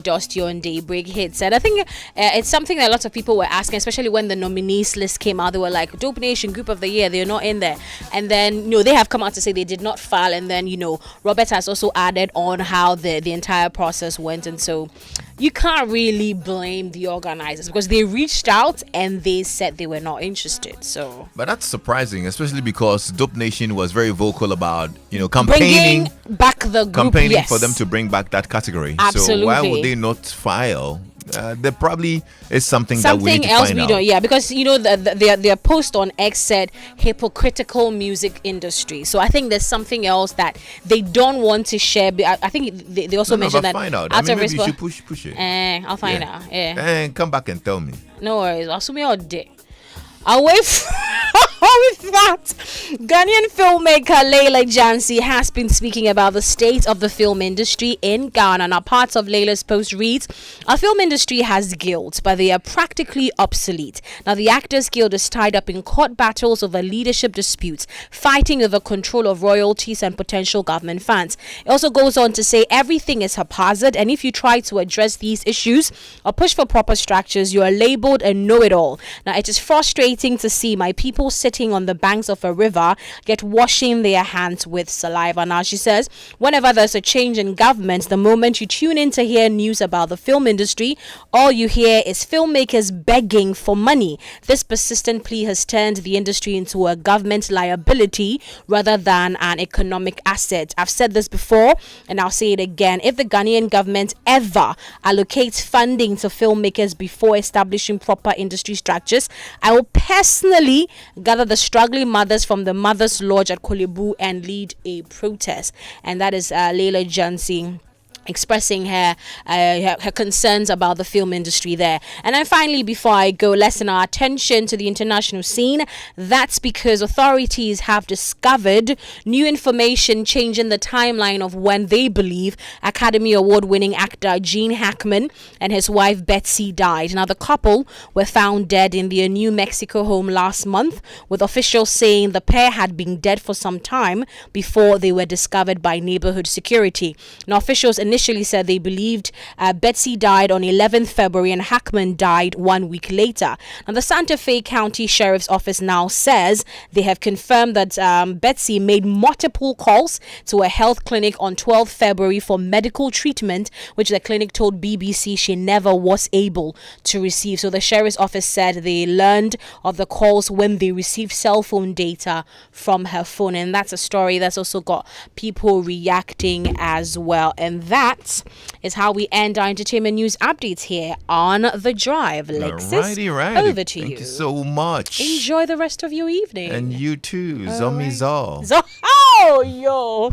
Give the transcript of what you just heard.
Dusty on Daybreak hits. And I think it's something that a lot of people were asking, especially when the nominees list came out. They were like, Dope Nation Group of the Year, they're not in there. And then, they have come out to say they did not file. And then, Robert has also added on how the entire process went. And so you can't really blame the organizers because they reached out and they said they were not interested. So, but that's surprising, especially because Dope Nation was very vocal about, campaigning bringing back the group, yes, for them to bring back that category. Absolutely. So why would they not file? There probably is something that we need to find out. Don't, yeah, because their post on X said hypocritical music industry. So I think there's something else that they don't want to share. I think they also mentioned that. Find out. Maybe you should push it. I'll find out. Yeah. And come back and tell me. No worries. I'll assume you're dead. Away with that, Ghanaian filmmaker Layla Jansi has been speaking about the state of the film industry in Ghana. Now, parts of Layla's post reads, our film industry has guilds, but they are practically obsolete. Now, the Actors Guild is tied up in court battles over leadership disputes, fighting over control of royalties and potential government funds. It also goes on to say everything is haphazard, and if you try to address these issues or push for proper structures, you are labeled a know-it-all. Now, it is frustrating to see my people sitting on the banks of a river yet washing their hands with saliva. Now, she says, whenever there's a change in government, the moment you tune in to hear news about the film industry, all you hear is filmmakers begging for money. This persistent plea has turned the industry into a government liability rather than an economic asset. I've said this before and I'll say it again. If the Ghanaian government ever allocates funding to filmmakers before establishing proper industry structures, I will personally gather the struggling mothers from the Mothers Lodge at Kolebu and lead a protest. And that is Layla Jansi expressing her concerns about the film industry there. And then finally, before I go, let's turn our attention to the international scene. That's because authorities have discovered new information changing the timeline of when they believe Academy Award-winning actor Gene Hackman and his wife Betsy died. Now, the couple were found dead in their New Mexico home last month, with officials saying the pair had been dead for some time before they were discovered by neighborhood security. Now, officials initially said they believed Betsy died on 11th February and Hackman died 1 week later. Now, the Santa Fe County Sheriff's Office now says they have confirmed that Betsy made multiple calls to a health clinic on 12th February for medical treatment, which the clinic told BBC she never was able to receive. So the Sheriff's Office said they learned of the calls when they received cell phone data from her phone. And that's a story that's also got people reacting as well. And that is how we end our entertainment news updates here on The Drive. Lexis, over to you. Thank you so much. Enjoy the rest of your evening. And you too. Zomi Zo. Oh, yo.